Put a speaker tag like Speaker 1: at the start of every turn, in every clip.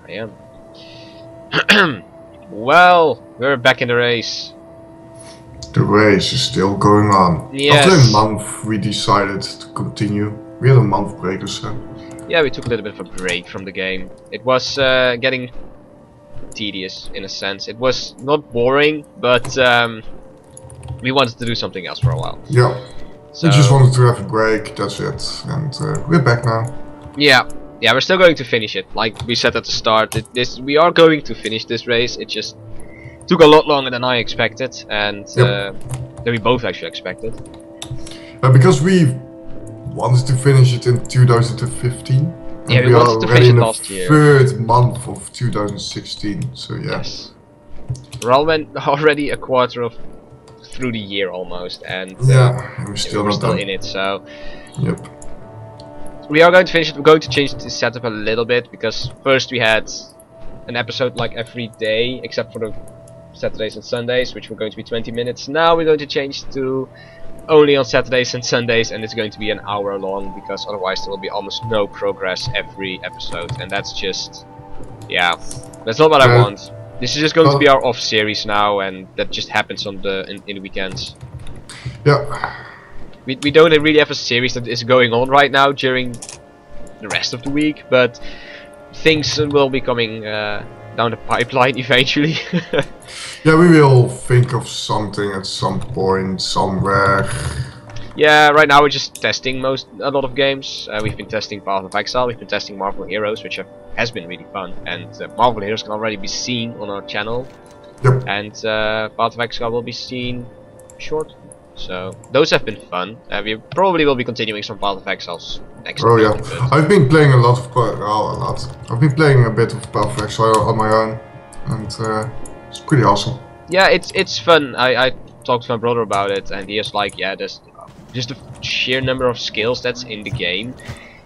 Speaker 1: I am. Well, we're back in the race.
Speaker 2: The race is still going on.
Speaker 1: Yes.
Speaker 2: After a month we decided to continue. We had a month break or so.
Speaker 1: Yeah, we took a little bit of a break from the game. It was getting tedious in a sense. It was not boring, but we wanted to do something else for a while.
Speaker 2: Yeah.
Speaker 1: So,
Speaker 2: We just wanted to have a break, that's it. And we're back now.
Speaker 1: yeah, we're still going to finish it. Like we said at the start, we are going to finish this race. It just took a lot longer than I expected, and than we both actually expected.
Speaker 2: Because we wanted to finish it in 2015.
Speaker 1: Yeah,
Speaker 2: and
Speaker 1: we wanted to finish it
Speaker 2: in the
Speaker 1: last year.
Speaker 2: third month of 2016, so yeah.
Speaker 1: Yes. We're already a quarter through the year almost, and
Speaker 2: we're still not done.
Speaker 1: in it. So
Speaker 2: Yep.
Speaker 1: we are going to finish it. We're going to change the setup a little bit because first we had an episode like every day except for the Saturdays and Sundays, which were going to be 20 minutes. Now we're going to change to only on Saturdays and Sundays, and it's going to be an hour long because otherwise there will be almost no progress every episode, and that's just, yeah, that's not what I want. This is just going to be our off series now, and that just happens on in the weekends.
Speaker 2: Yeah.
Speaker 1: We don't really have a series that is going on right now during the rest of the week, but things will be coming down the pipeline eventually.
Speaker 2: Yeah, we will think of something at some point, somewhere.
Speaker 1: Yeah, right now we're just testing a lot of games. We've been testing Path of Exile, we've been testing Marvel Heroes, which has been really fun. And Marvel Heroes can already be seen on our channel.
Speaker 2: Yep.
Speaker 1: And Path of Exile will be seen short. So those have been fun. We probably will be continuing some Path of Exiles next week.
Speaker 2: Oh yeah, I've been playing a lot of I've been playing a bit of Path of Exile on my own, and it's pretty awesome.
Speaker 1: Yeah, it's fun. I talked to my brother about it, and he is like, yeah, there's just the sheer number of skills that's in the game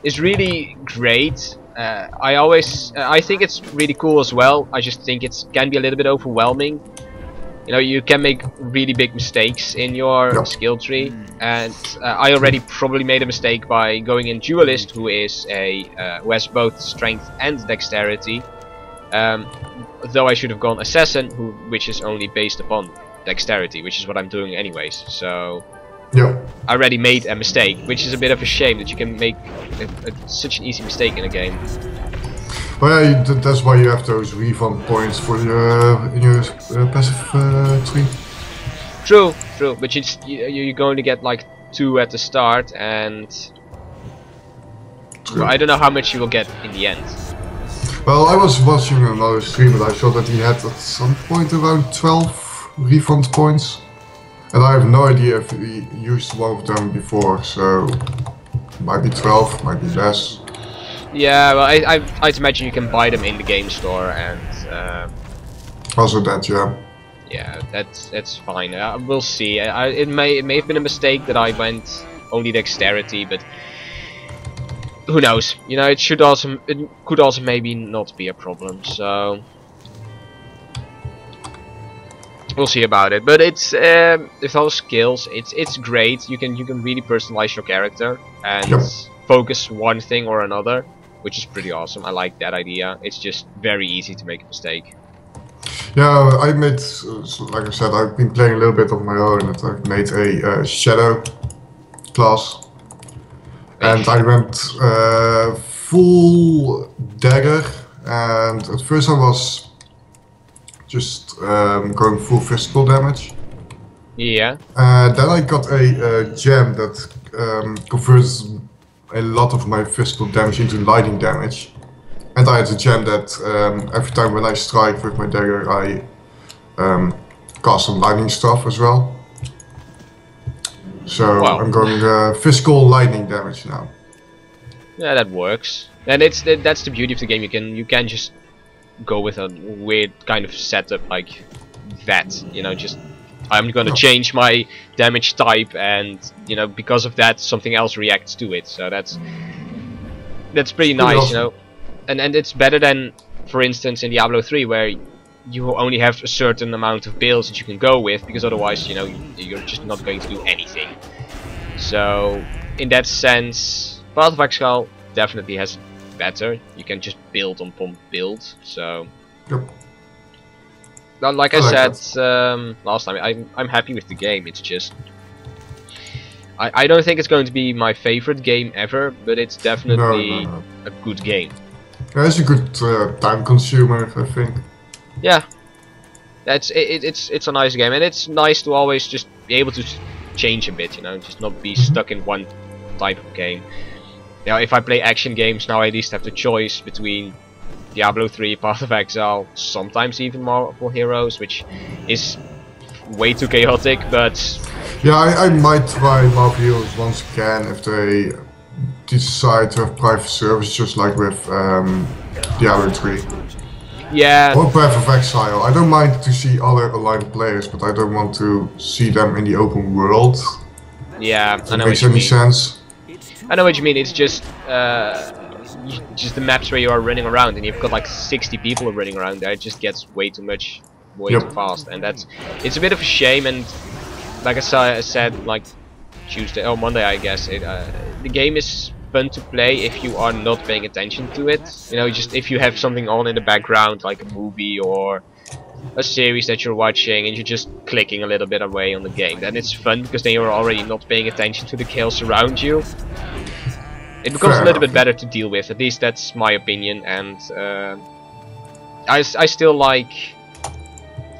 Speaker 1: is really great. I think it's really cool as well. I just think it can be a little bit overwhelming. You know, you can make really big mistakes in your skill tree, and I already probably made a mistake by going in Duelist, who has both strength and dexterity. Though I should have gone Assassin, which is only based upon dexterity, which is what I'm doing anyways. So I already made a mistake, which is a bit of a shame that you can make such an easy mistake in a game.
Speaker 2: Well, yeah, that's why you have those refund points for your passive tree.
Speaker 1: True, but you're going to get like 2 at the start, and well, I don't know how much you will get in the end.
Speaker 2: Well, I was watching another stream, but I saw that he had at some point around 12 refund points, and I have no idea if he used one of them before, so might be 12, might be less.
Speaker 1: Yeah, well, I'd imagine you can buy them in the game store, and
Speaker 2: also that, yeah.
Speaker 1: Yeah, that's fine. We'll see. It may have been a mistake that I went only dexterity, but who knows? You know, it could also maybe not be a problem. So we'll see about it. But it's with all the skills, it's great. You can really personalize your character and focus one thing or another, which is pretty awesome. I like that idea. It's just very easy to make a mistake.
Speaker 2: Yeah, I made, like I said, I've been playing a little bit on my own, and I've made a shadow class, and I went full dagger, and at first I was just going full physical damage.
Speaker 1: Yeah.
Speaker 2: Then I got a gem that converts a lot of my physical damage into lightning damage. And I had a gem that every time when I strike with my dagger, I cast some lightning stuff as well. So I'm going physical lightning damage now. Yeah,
Speaker 1: that works. And that's the beauty of the game. You can just go with a weird kind of setup like that. You know, just I'm gonna change my damage type, and you know, because of that, something else reacts to it. So that's pretty nice, awesome. You know. And it's better than, for instance, in Diablo 3, where you only have a certain amount of builds that you can go with, because otherwise, you know, you're just not going to do anything. So, in that sense, Path of Exile definitely has better. You can just build on build. So,
Speaker 2: Yep.
Speaker 1: well, like
Speaker 2: I
Speaker 1: I
Speaker 2: like
Speaker 1: said last time, I'm happy with the game. It's just I don't think it's going to be my favorite game ever, but it's definitely
Speaker 2: No.
Speaker 1: a good game.
Speaker 2: Yeah, it's a good time consumer, I think.
Speaker 1: Yeah, it's a nice game, and it's nice to always just be able to change a bit, you know, just not be stuck in one type of game. You know, if I play action games now, I at least have the choice between Diablo 3, Path of Exile, sometimes even Marvel Heroes, which is way too chaotic, but
Speaker 2: Yeah, I might try Marvel Heroes once again if they decide to have private service, just like with Diablo 3.
Speaker 1: yeah,
Speaker 2: Or Path of Exile. I don't mind to see other aligned players, but I don't want to see them in the open world.
Speaker 1: yeah,
Speaker 2: If it makes any sense.
Speaker 1: I know what you mean. It's just just the maps where you are running around, and you've got like 60 people running around there. It just gets way too much, way too fast, and it's a bit of a shame. And like I said, like Tuesday or Monday, I guess the game is fun to play if you are not paying attention to it. You know, just if you have something on in the background, like a movie or a series that you're watching, and you're just clicking a little bit away on the game, then it's fun because then you're already not paying attention to the chaos around you. It becomes a little bit better to deal with. At least that's my opinion, and I still like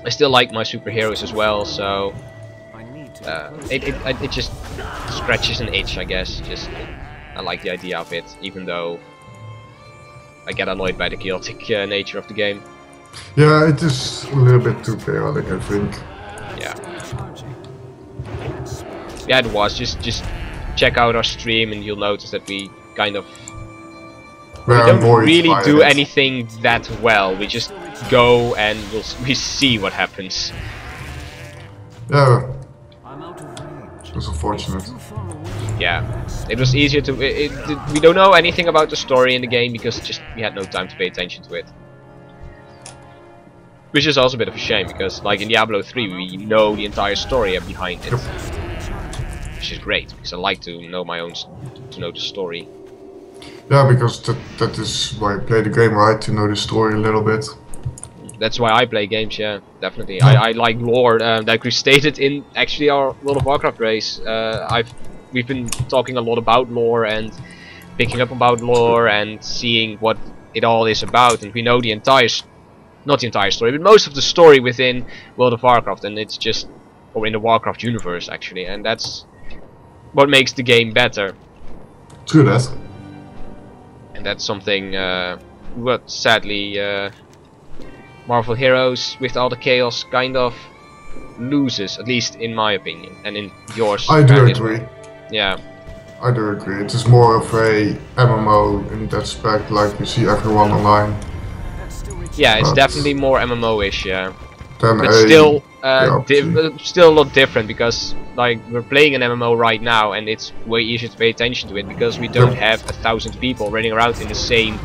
Speaker 1: my superheroes as well. So it just scratches an itch, I guess. Just I like the idea of it, even though I get annoyed by the chaotic nature of the game.
Speaker 2: Yeah, it is a little bit too chaotic, I think.
Speaker 1: Yeah. Yeah, it was. Just check out our stream and you'll notice that we kind of we don't really do anything that well. We just go and we see what happens.
Speaker 2: Yeah, it's unfortunate.
Speaker 1: Yeah, it was easier to. We don't know anything about the story in the game because we had no time to pay attention to it. Which is also a bit of a shame because, like in Diablo 3, we know the entire story behind it, which is great because I like to know the story.
Speaker 2: Yeah, because that is why I play the game, right? To know the story a little bit.
Speaker 1: That's why I play games, yeah, definitely. I like lore, like we stated in actually our World of Warcraft race. We've been talking a lot about lore and picking up about lore and seeing what it all is about, and we know the entire, not the entire story, but most of the story within World of Warcraft, and it's just, or in the Warcraft universe actually, and that's what makes the game better.
Speaker 2: True that.
Speaker 1: And that's something what sadly Marvel Heroes, with all the chaos, kind of loses, at least in my opinion, and in yours.
Speaker 2: I do agree.
Speaker 1: Yeah.
Speaker 2: I do agree. It is more of a MMO in that aspect, like you see everyone online.
Speaker 1: Yeah, it's definitely more MMO-ish, yeah.
Speaker 2: But
Speaker 1: still, still a lot different because, like, we're playing an MMO right now, and it's way easier to pay attention to it because we don't have 1,000 people running around in the same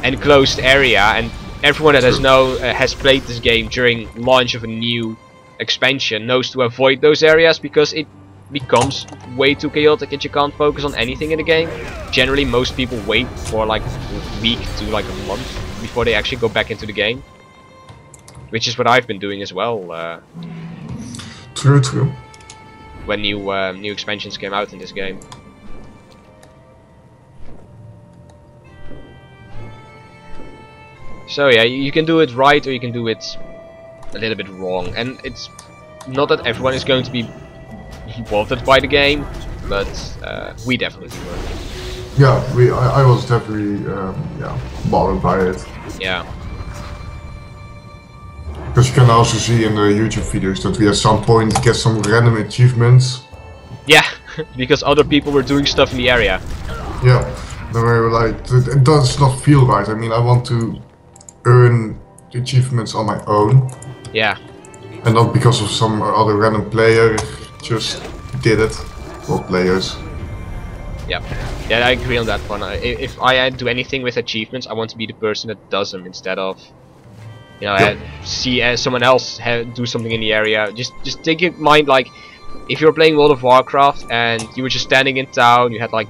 Speaker 1: enclosed area, and everyone that has played this game during launch of a new expansion knows to avoid those areas because it becomes way too chaotic and you can't focus on anything in the game. Generally, most people wait for like a week to like a month before they actually go back into the game, which is what I've been doing as well.
Speaker 2: True.
Speaker 1: When new expansions came out in this game. So yeah, you can do it right or you can do it a little bit wrong, and it's not that everyone is going to be bothered by the game, but we definitely were.
Speaker 2: Yeah, I was definitely bothered by it.
Speaker 1: Yeah.
Speaker 2: Because you can also see in the YouTube videos that we at some point get some random achievements.
Speaker 1: Yeah, because other people were doing stuff in the area.
Speaker 2: Yeah, then we were like, it does not feel right. I mean, I want to earn the achievements on my own.
Speaker 1: Yeah.
Speaker 2: And not because of some other random player just did it, or players.
Speaker 1: Yeah, I agree on that one. If I do anything with achievements, I want to be the person that does them instead of, you know, see someone else do something in the area. Just take in mind, like, if you're playing World of Warcraft and you were just standing in town, you had like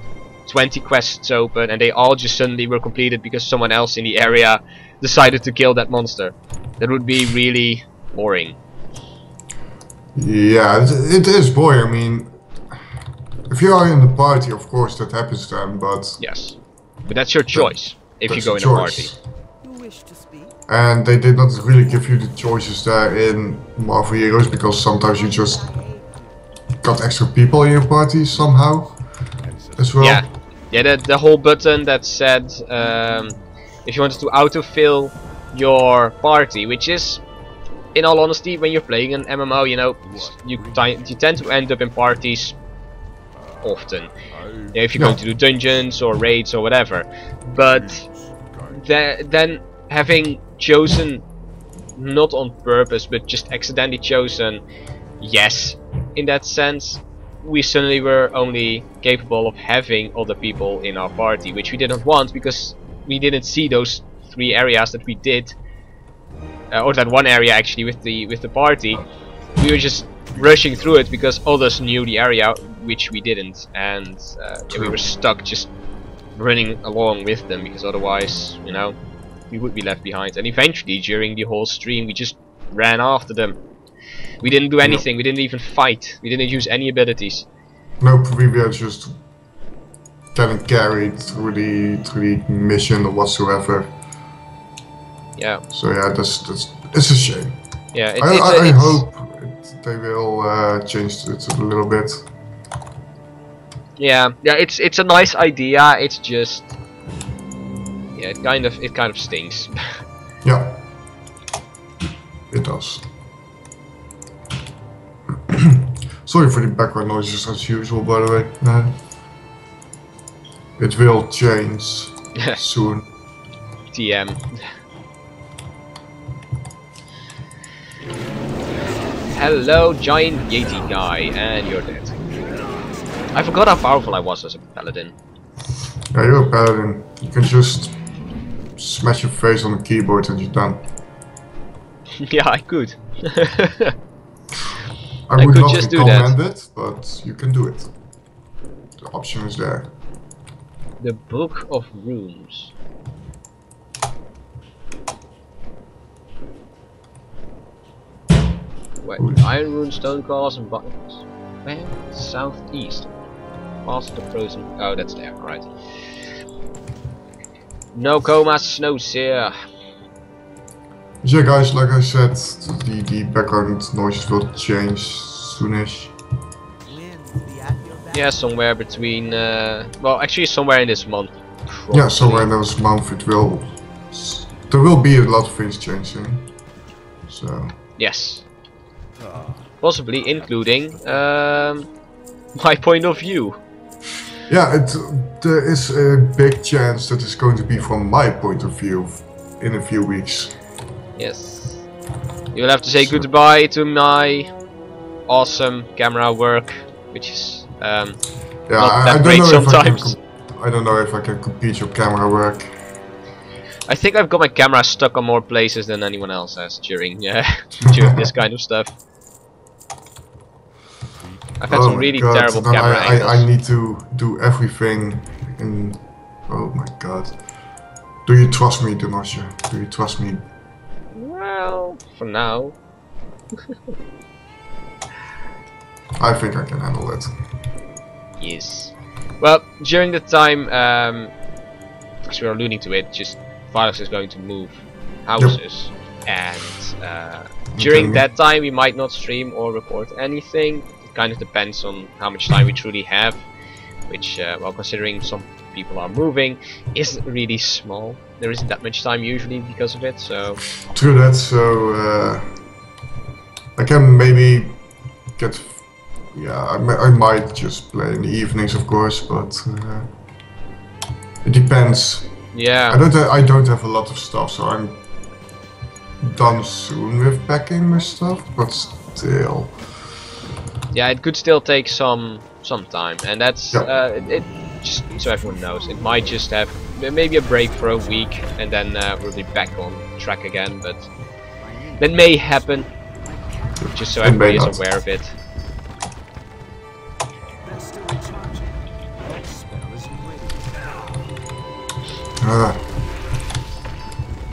Speaker 1: 20 quests open, and they all just suddenly were completed because someone else in the area decided to kill that monster. That would be really boring.
Speaker 2: Yeah, it is boring. I mean, if you are in the party, of course that happens then, but...
Speaker 1: Yes. But that's your choice, if you go in a party.
Speaker 2: And they did not really give you the choices there in Marvel Heroes, because sometimes you just got extra people in your party somehow as well.
Speaker 1: Yeah, yeah. The whole button that said if you wanted to autofill your party, which is, in all honesty, when you're playing an MMO, you know, you tend to end up in parties often. Yeah, if you're going to do dungeons or raids or whatever. But then having chosen, not on purpose, but just accidentally chosen yes, in that sense, we suddenly were only capable of having other people in our party, which we didn't want because we didn't see those 3 areas that we did, or that one area actually with the party. We were just rushing through it because others knew the area which we didn't, and yeah, we were stuck just running along with them, because otherwise, you know, we would be left behind. And eventually during the whole stream we just ran after them. We didn't do anything, we didn't even fight, we didn't use any abilities.
Speaker 2: Nope, we were just getting carried through the mission or whatsoever.
Speaker 1: Yeah.
Speaker 2: So yeah, it's a shame.
Speaker 1: Yeah,
Speaker 2: I hope they will change it a little bit.
Speaker 1: Yeah, it's a nice idea. It's just, yeah, it kind of stinks.
Speaker 2: Yeah, it does. Sorry for the background noises as usual, by the way. It will change soon.
Speaker 1: TM. Hello, giant Yeti guy, and you're dead. I forgot how powerful I was as a paladin.
Speaker 2: Yeah, you're a paladin. You can just smash your face on the keyboard and you're done.
Speaker 1: Yeah, I could.
Speaker 2: I would
Speaker 1: could
Speaker 2: not
Speaker 1: just do
Speaker 2: recommend it, but you can do it. The option is there.
Speaker 1: The Book of Rooms. Wait, iron rune, stone claws, and buttons. Where? Southeast. Past the frozen. Oh, that's there. Alright. No comas, no seer.
Speaker 2: Yeah, guys, like I said, the background noises will change soonish.
Speaker 1: Yeah, somewhere between. Well, actually, somewhere in this month. Probably.
Speaker 2: Yeah, somewhere in this month it will. There will be a lot of things changing. So.
Speaker 1: Yes. Possibly including my point of view.
Speaker 2: Yeah, there is a big chance that it's going to be from my point of view in a few weeks.
Speaker 1: Yes. You will have to say goodbye to my awesome camera work, which is not that great sometimes.
Speaker 2: I don't know if I can compete your camera work.
Speaker 1: I think I've got my camera stuck on more places than anyone else has during during this kind of stuff. I've had some really terrible camera angles.
Speaker 2: I need to do everything in... Oh my god. Do you trust me, Denosha? Do you trust me?
Speaker 1: Well, for now.
Speaker 2: I think I can handle it.
Speaker 1: Yes. Well, during the time, as we were alluding to it, just Vylokx is going to move houses, and during that time we might not stream or record anything. It kind of depends on how much time we truly have, which, well, considering some people are moving, is really small. There isn't that much time usually because of it, so...
Speaker 2: True that, so I can maybe get... Yeah, I might just play in the evenings, of course, but it depends.
Speaker 1: Yeah.
Speaker 2: I don't have a lot of stuff, so I'm done soon with packing my stuff, but still.
Speaker 1: Yeah, it could still take some time, and that's it. Just so everyone knows, it might just have maybe a break for a week, and then we'll be back on track again. But that may happen, just so everybody is aware of it.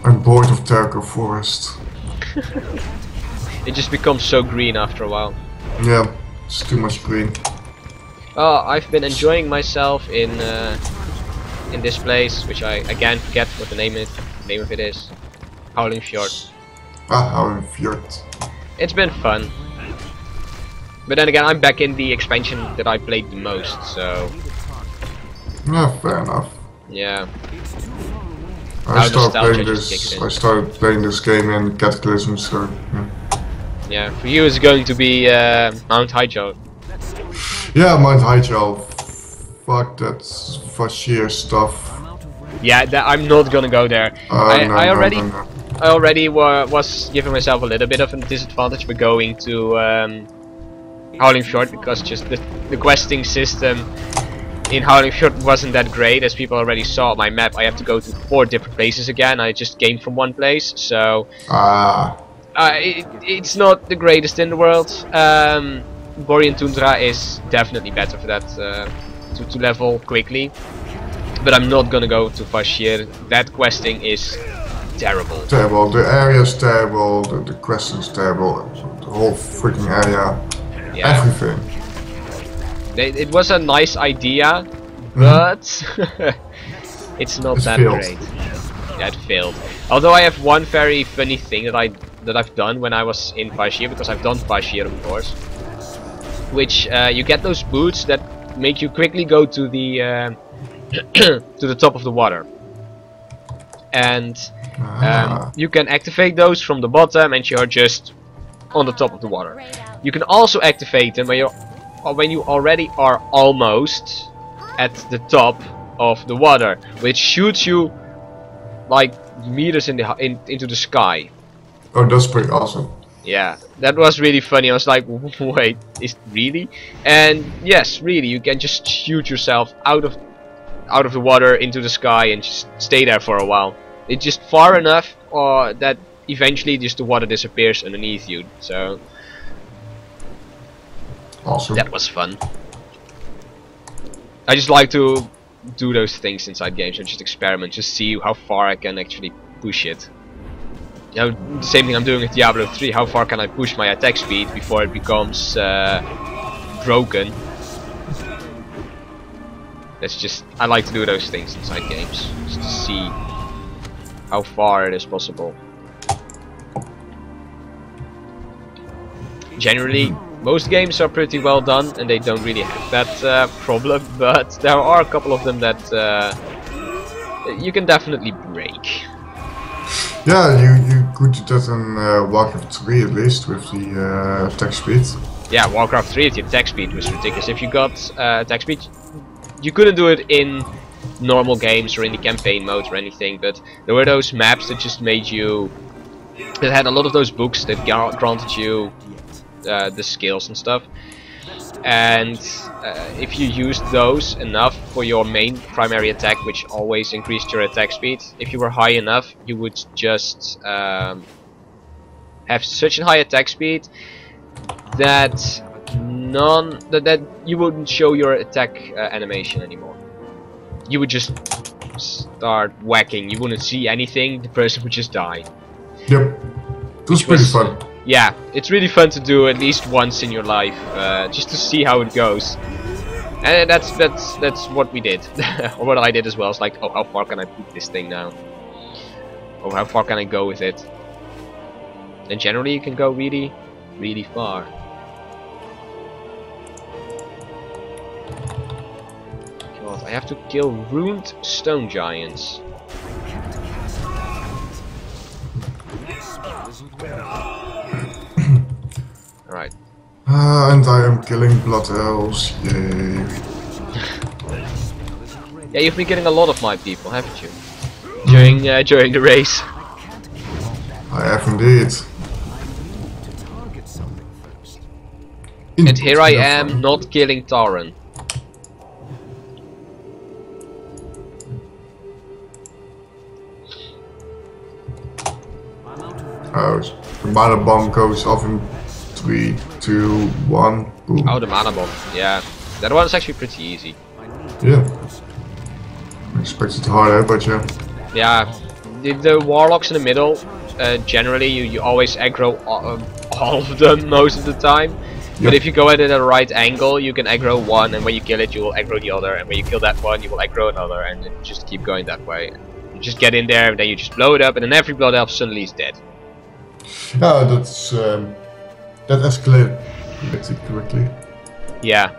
Speaker 2: I'm bored of Terco Forest.
Speaker 1: It just becomes so green after a while.
Speaker 2: Yeah, it's too much green.
Speaker 1: Oh, I've been enjoying myself in this place, which I again forget what the name of it is. Howling Fjord.
Speaker 2: Ah, Howling Fjord.
Speaker 1: It's been fun. But then again, I'm back in the expansion that I played the most, so
Speaker 2: Yeah, fair enough.
Speaker 1: yeah.
Speaker 2: I started playing this game in Cataclysm, so yeah.
Speaker 1: Yeah, for you it's going to be Mount Hyjal.
Speaker 2: Yeah, Mount Hyjal. Fuck that Fashir stuff.
Speaker 1: Yeah, I'm not gonna go there. I already was giving myself a little bit of a disadvantage for going to Howling Fjord, because just the questing system in Howling Fjord wasn't that great. As people already saw on my map, I have to go to 4 different places again. I just came from one place, so it's not the greatest in the world. Borean Tundra is definitely better for that, to level quickly. But I'm not gonna go to Fashir. That questing is terrible.
Speaker 2: Terrible. The area is terrible. The questing's terrible. The whole freaking area.
Speaker 1: Yeah.
Speaker 2: Everything.
Speaker 1: It was a nice idea, but it's not that great. Yeah, it failed. Although I have one very funny thing that I've done when I was in Fashir, because I've done Fashir, of course. Which you get those boots that make you quickly go to the to the top of the water, and you can activate those from the bottom, and you're just on the top of the water. You can also activate them when you already are almost at the top of the water, which shoots you like meters into the sky.
Speaker 2: Oh, that's pretty awesome.
Speaker 1: Yeah, that was really funny. I was like, wait, is it really? And yes, really, you can just shoot yourself out of the water into the sky and just stay there for a while. It's just far enough that eventually just the water disappears underneath you. So
Speaker 2: awesome.
Speaker 1: That was fun. I just like to do those things inside games and just experiment, just see how far I can actually push it. You know, the same thing I'm doing with Diablo 3. How far can I push my attack speed before it becomes broken? That's just, I like to do those things inside games, just to see how far it is possible. Generally, most games are pretty well done and they don't really have that problem, but there are a couple of them that you can definitely break.
Speaker 2: Yeah, you could do that in Warcraft 3 at least, with the attack speed.
Speaker 1: Yeah, Warcraft 3 the attack speed was ridiculous. If you got attack speed, you couldn't do it in normal games or in the campaign mode or anything, but there were those maps that just made you, that had a lot of those books that granted you the skills and stuff. And if you used those enough for your main primary attack, which always increased your attack speed, if you were high enough, you would just have such a high attack speed that that you wouldn't show your attack animation anymore. You would just start whacking. You wouldn't see anything. The person would just die.
Speaker 2: Yep, it was pretty fun.
Speaker 1: Yeah, it's really fun to do at least once in your life, just to see how it goes. And that's what we did, or what I did as well. It's like, oh, how far can I put this thing now? Oh, how far can I go with it? And generally, you can go really, really far. God, I have to kill ruined stone giants. Alright.
Speaker 2: And I am killing blood elves, yay.
Speaker 1: Yeah, you've been killing a lot of my people, haven't you? During the race.
Speaker 2: I have indeed.
Speaker 1: And here I am, not killing Taran.
Speaker 2: Oh, the mana bomb goes off in 3, 2, 1, boom.
Speaker 1: Oh, the mana bomb, yeah. That one's actually pretty easy.
Speaker 2: Yeah. I expected harder, but yeah.
Speaker 1: Yeah, the Warlocks in the middle, generally you always aggro all of them most of the time. But if you go at it at the right angle, you can aggro one, and when you kill it, you will aggro the other, and when you kill that one, you will aggro another, and then just keep going that way. You just get in there, and then you just blow it up, and then every blood elf suddenly is dead.
Speaker 2: Yeah, that's that escalated pretty quickly.
Speaker 1: Yeah.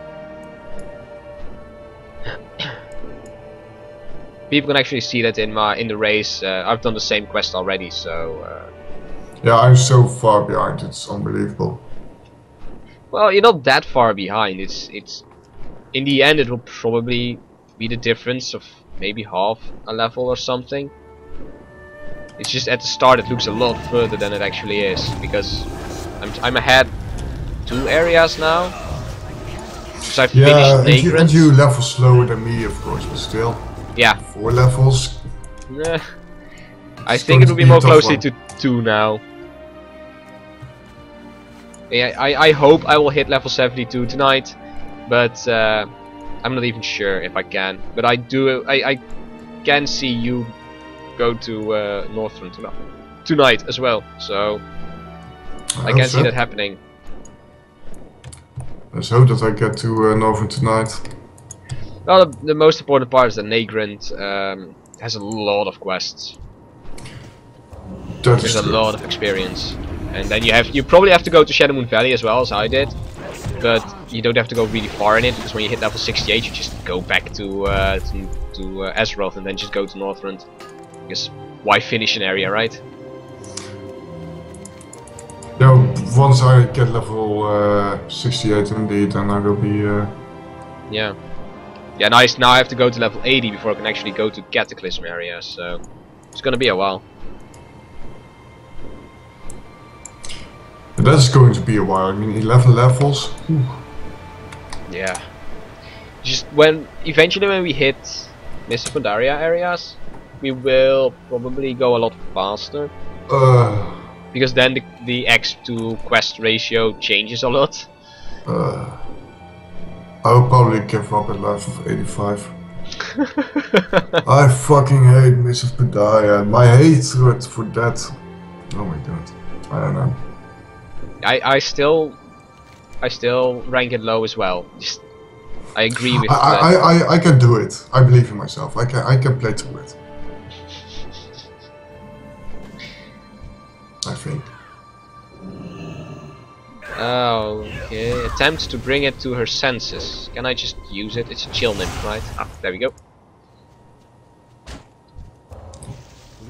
Speaker 1: People can actually see that in the race. I've done the same quest already, so.
Speaker 2: Yeah, I'm so far behind. It's unbelievable.
Speaker 1: Well, you're not that far behind. It's in the end it will probably be the difference of maybe half a level or something. It's just at the start it looks a lot further than it actually is, because I'm ahead 2 areas now. So I've finished
Speaker 2: and you level slower than me, of course, but still.
Speaker 1: Yeah.
Speaker 2: 4 levels.
Speaker 1: I think it will be more closely to 2 now. Yeah, I hope I will hit level 72 tonight, but I'm not even sure if I can. But I can see you go to Northern tonight as well, so I can see that happening.
Speaker 2: Let's hope that I get to Northern tonight.
Speaker 1: Well, the most important part is that Nagrand has a lot of quests. There's a lot of experience. And then you probably have to go to Shadowmoon Valley as well, as I did. But you don't have to go really far in it, because when you hit level 68 you just go back to Azeroth and then just go to Northrend. Because why finish an area, right?
Speaker 2: Yeah, once I get level 68 indeed, then I will be...
Speaker 1: Yeah. Yeah, nice. Now I have to go to level 80 before I can actually go to Cataclysm area, so it's gonna be a while.
Speaker 2: That's going to be a while. I mean, 11 levels. Whew.
Speaker 1: Yeah. Just eventually when we hit Mist of Pandaria areas, we will probably go a lot faster. Because then the X to quest ratio changes a lot.
Speaker 2: I'll probably give up at level 85. I fucking hate Mist of Pandaria. My hatred for that. Oh my god. I don't know.
Speaker 1: I still rank it low as well. Just, I agree with that.
Speaker 2: I can do it. I believe in myself. I can play through it. I think.
Speaker 1: Okay. Attempt to bring it to her senses. Can I just use it? It's a chill nymph, right? Ah, there we go.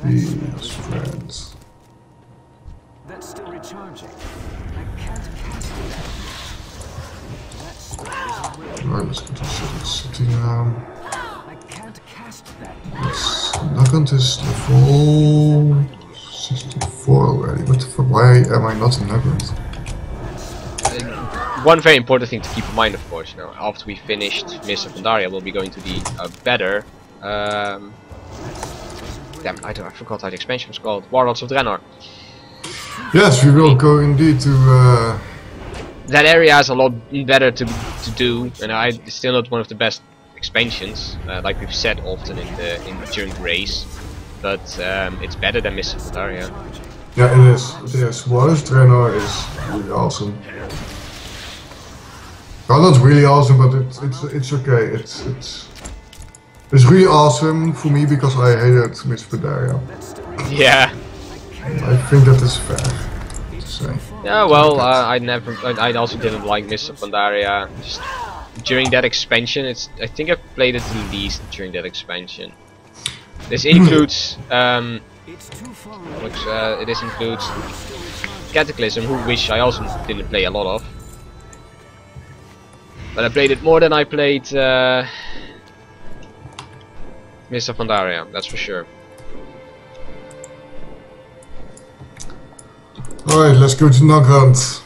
Speaker 2: These friends.
Speaker 3: That's still recharging. I can't cast it.
Speaker 2: Right, let's go to city now.
Speaker 3: I can't cast that.
Speaker 2: Let's knock on this level 64 already. What the fuck? Why am I not in Nagrand?
Speaker 1: One very important thing to keep in mind, of course, you know, after we finished Mist of Pandaria, we'll be going to the better. Damn, I forgot how the expansion was called. Warlords of Draenor.
Speaker 2: Yes, we will go indeed to.
Speaker 1: That area is a lot better to do, and it's still not one of the best expansions, like we've said often during the race. But it's better than Mist of Pandaria.
Speaker 2: Yeah, it is. It is. Warlords of Draenor is really awesome. Well, not really awesome, but it's okay. It's really awesome for me because I hated Mist of Pandaria.
Speaker 1: Yeah.
Speaker 2: I think that is fair to say.
Speaker 1: Yeah, well, I also didn't like Mist of Pandaria. Just during that expansion, I think I've played it the least during that expansion. This includes this includes Cataclysm, which I also didn't play a lot of. But I played it more than I played Mist of Pandaria, that's for sure.
Speaker 2: Alright, let's go to Nagrand.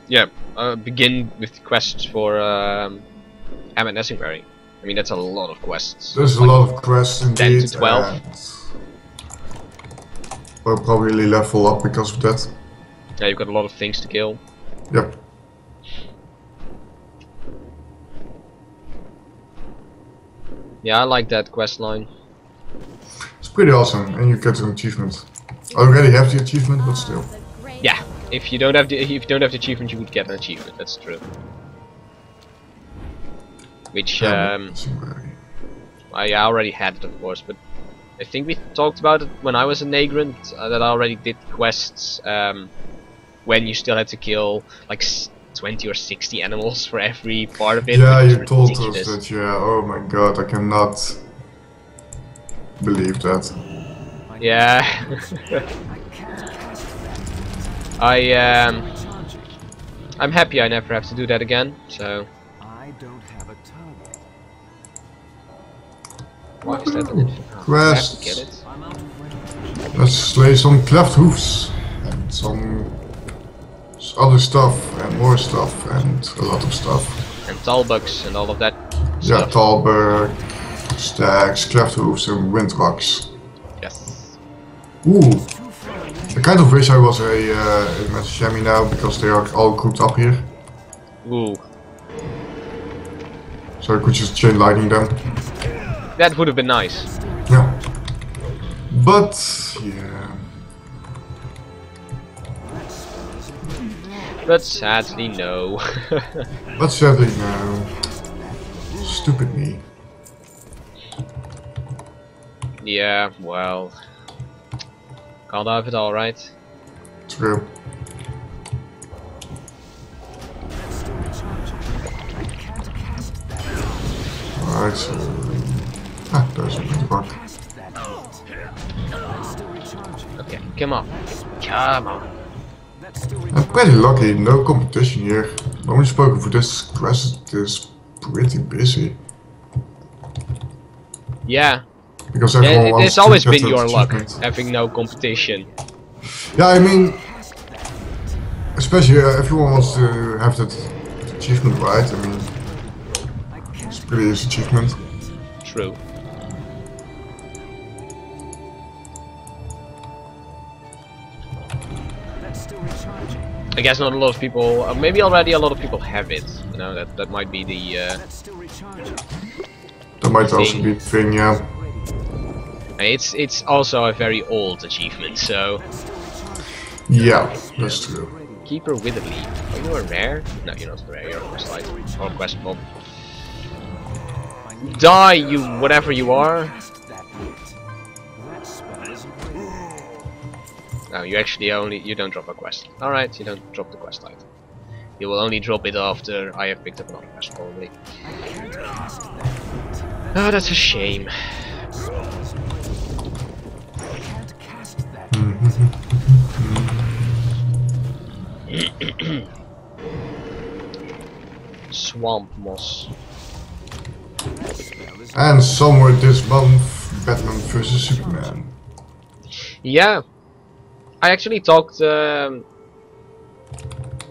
Speaker 1: Yeah, begin with the quests for Ammon Nessingberry. I mean, that's a lot of quests.
Speaker 2: There's a lot of quests indeed.
Speaker 1: 10 to 12.
Speaker 2: We'll probably level up because of that.
Speaker 1: Yeah, you've got a lot of things to kill.
Speaker 2: Yep.
Speaker 1: Yeah, I like that quest line.
Speaker 2: It's pretty awesome, and you get an achievement. I already have the achievement, but still.
Speaker 1: Yeah, if you don't have the achievement, you would get an achievement. That's true. Which I already had it, of course, but I think we talked about it when I was a Nagrant, that I already did quests when you still had to kill like 20 or 60 animals for every part of it.
Speaker 2: Yeah, you told us that. Yeah. Oh my god, I cannot believe that.
Speaker 1: Yeah. I'm happy I never have to do that again. So.
Speaker 3: I don't have a target.
Speaker 1: Why is that an
Speaker 2: Quest.
Speaker 1: Get it?
Speaker 2: Let's slay some cleft hoofs and some other stuff and more stuff and a lot of stuff.
Speaker 1: And Talbugs and all of that.
Speaker 2: Yeah,
Speaker 1: Stuff.
Speaker 2: Talbug, Stags, cleft hoofs and windrocks.
Speaker 1: Yes.
Speaker 2: Ooh. I kind of wish I was a Shami now because they are all cooked up here.
Speaker 1: Ooh.
Speaker 2: So I could just chain lightning them.
Speaker 1: That would have been nice.
Speaker 2: Yeah. But yeah.
Speaker 1: But sadly, no.
Speaker 2: But sadly no. Stupid me.
Speaker 1: Yeah, well. Can't have it all, right?
Speaker 2: True. Alright, so... there's a windrock.
Speaker 1: Okay, come on. Come on.
Speaker 2: I'm pretty lucky, no competition here. Normally spoken for this quest is pretty busy.
Speaker 1: Yeah.
Speaker 2: Because everyone wants
Speaker 1: it's always
Speaker 2: to get
Speaker 1: been
Speaker 2: that
Speaker 1: your luck,
Speaker 2: achievement.
Speaker 1: having no competition.
Speaker 2: Yeah, I mean... Especially everyone wants to have that achievement, right? I mean... It's a pretty easy achievement.
Speaker 1: True. I guess not a lot of people, maybe already a lot of people have it. You know, that might be the.
Speaker 2: That might also be the thing, yeah.
Speaker 1: It's also a very old achievement, so.
Speaker 2: Yeah, that's true.
Speaker 1: Keeper Withered Leaf. Are you a rare? No, you're not a rare. You're a quest light or quest mob. Die, you whatever you are. No, you actually you don't drop a quest. Alright, you don't drop the quest item. You will only drop it after I have picked up another quest, probably. Oh, that's a shame. Swamp moss.
Speaker 2: And somewhere this month, Batman vs Superman.
Speaker 1: Yeah. I actually talked to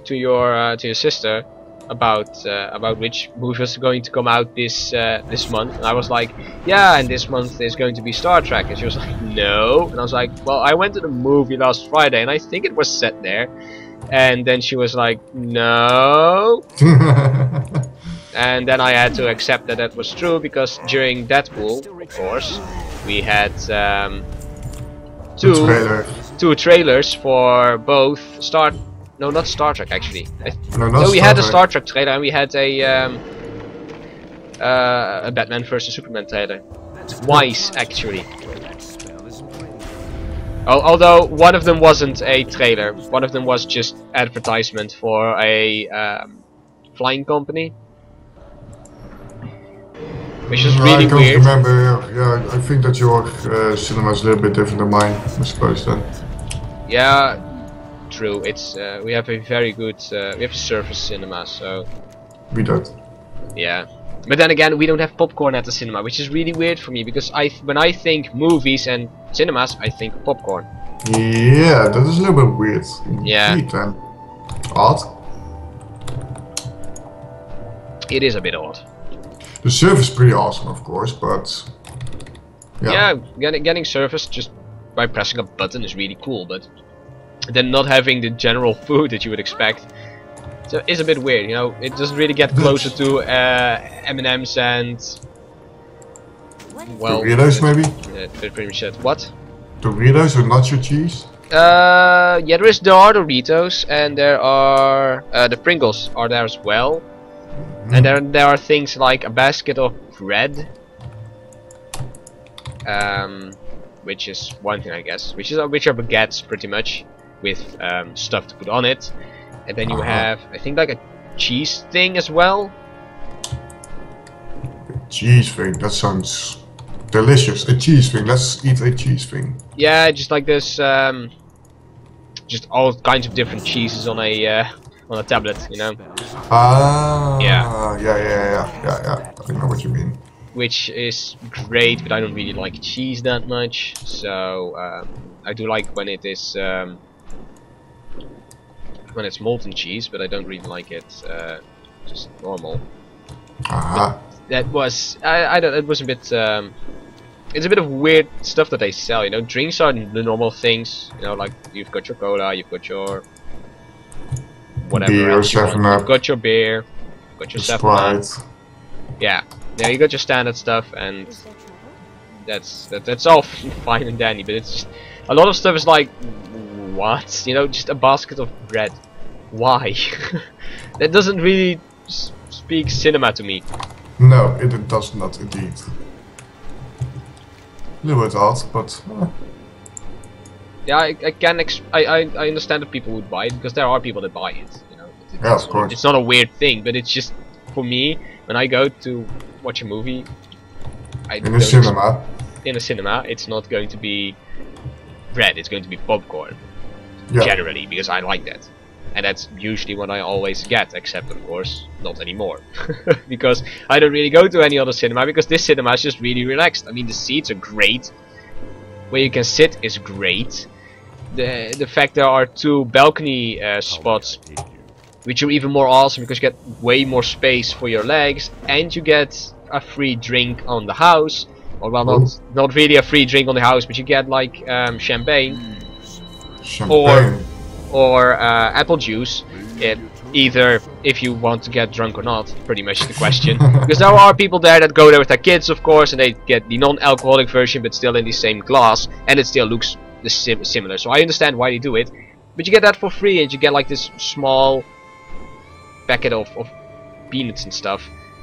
Speaker 1: your sister about which movie was going to come out this month, and I was like, yeah, and this month is going to be Star Trek, and she was like, no, and I was like, well, I went to the movie last Friday, and I think it was set there, and then she was like, no, and then I had to accept that was true because during Deadpool, of course, we had two trailers for both no, not Star Trek actually. No, we had a Star Trek trailer and we had a Batman vs Superman trailer. Twice actually. Although one of them wasn't a trailer, one of them was just advertisement for a flying company. Which is really
Speaker 2: I can't
Speaker 1: weird.
Speaker 2: remember, yeah, I think that your cinema is a little bit different than mine, I suppose then.
Speaker 1: Yeah, true. It's we have a very good we have a surface cinema, so
Speaker 2: We don't.
Speaker 1: yeah. But then again, we don't have popcorn at the cinema, which is really weird for me because when I think movies and cinemas, I think popcorn.
Speaker 2: Yeah, that is a little bit weird.
Speaker 1: Yeah.
Speaker 2: Indeed, then. Odd.
Speaker 1: It is a bit odd.
Speaker 2: The service is pretty awesome, of course, but
Speaker 1: Yeah, getting surface just by pressing a button is really cool, but then not having the general food that you would expect, so it's a bit weird. You know, it doesn't really get closer to M&Ms and well,
Speaker 2: Doritos maybe?
Speaker 1: yeah, pretty much it. What?
Speaker 2: Doritos or nacho cheese?
Speaker 1: Yeah, there are Doritos, and there are the Pringles are there as well, and there are things like a basket of bread, which is one thing I guess, which are baguettes pretty much with stuff to put on it, and then you have I think like a cheese thing as well.
Speaker 2: Cheese thing, that sounds delicious. A cheese thing, let's eat a cheese thing.
Speaker 1: Yeah, just like this, just all kinds of different cheeses on a tablet, you know.
Speaker 2: Ah,
Speaker 1: Yeah.
Speaker 2: yeah. I know what you mean.
Speaker 1: Which is great, but I don't really like cheese that much. So I do like when it is when it's molten cheese, but I don't really like it just normal. That was I don't. It was a bit. It's a bit of weird stuff that they sell. You know, drinks are the normal things. You know, like you've got your cola, you've got your whatever
Speaker 2: Beer,
Speaker 1: else you want.
Speaker 2: 7-Up.
Speaker 1: You've got your beer, you've got your 7-Up. Yeah, you got your standard stuff, and that's all fine and dandy. But it's just, a lot of stuff is like, what? You know, just a basket of bread. Why? That doesn't really speak cinema to me.
Speaker 2: No, it does not indeed. A little bit odd, but...
Speaker 1: Yeah, I understand that people would buy it, because there are people that buy it. You know,
Speaker 2: yeah, of course.
Speaker 1: It's not a weird thing, but it's just, for me, when I go to watch a movie...
Speaker 2: In a cinema,
Speaker 1: it's not going to be bread, it's going to be popcorn.
Speaker 2: yeah.
Speaker 1: Generally, because I like that. And that's usually what I always get, except of course not anymore. Because I don't really go to any other cinema, because this cinema is just really relaxed. I mean, the seats are great, where you can sit is great. The fact there are 2 balcony spots, which are even more awesome, because you get way more space for your legs, and you get a free drink on the house. Or well, not really a free drink on the house, but you get like champagne. Or apple juice, either if you want to get drunk or not, pretty much the question. Because there are people there that go there with their kids, of course, and they get the non-alcoholic version, but still in the same glass, and it still looks similar. So I understand why they do it, but you get that for free, and you get like this small packet of peanuts and stuff,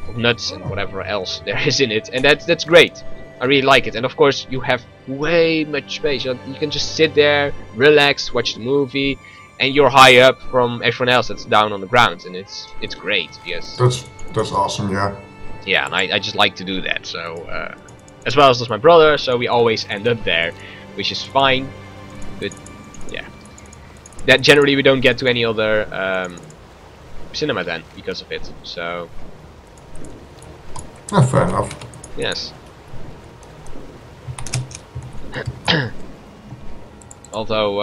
Speaker 1: of nuts and whatever else there is in it, and that's great. I really like it, and of course you have way much space. You can just sit there, relax, watch the movie, and you're high up from everyone else that's down on the ground, and it's great. Because
Speaker 2: that's awesome, yeah.
Speaker 1: Yeah, and I just like to do that. So as well as does my brother, so we always end up there, which is fine. But yeah, that generally we don't get to any other cinema then because of it. So
Speaker 2: fair enough.
Speaker 1: yes. Although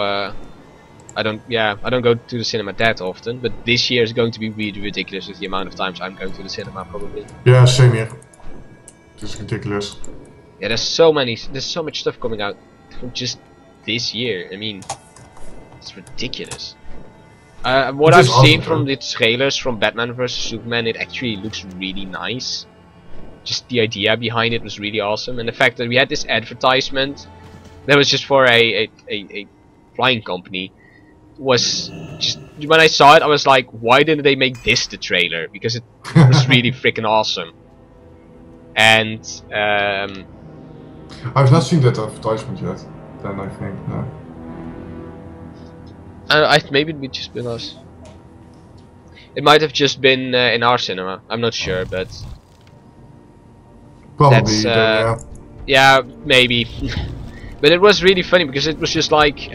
Speaker 1: I don't go to the cinema that often, but this year is going to be really ridiculous with the amount of times I'm going to the cinema probably.
Speaker 2: Yeah, same here. It's ridiculous.
Speaker 1: Yeah, there's so much stuff coming out from just this year. I mean, it's ridiculous. What I've seen from the trailers from Batman vs Superman, it actually looks really nice. Just the idea behind it was really awesome, and the fact that we had this advertisement that was just for a flying company was just, when I saw it I was like, why didn't they make this the trailer? Because it was really freaking awesome. And
Speaker 2: I've not seen that advertisement yet. Then I think no.
Speaker 1: Maybe it just been us. It might have just been in our cinema. I'm not sure, but
Speaker 2: probably.
Speaker 1: That's, yeah, maybe. But it was really funny because it was just like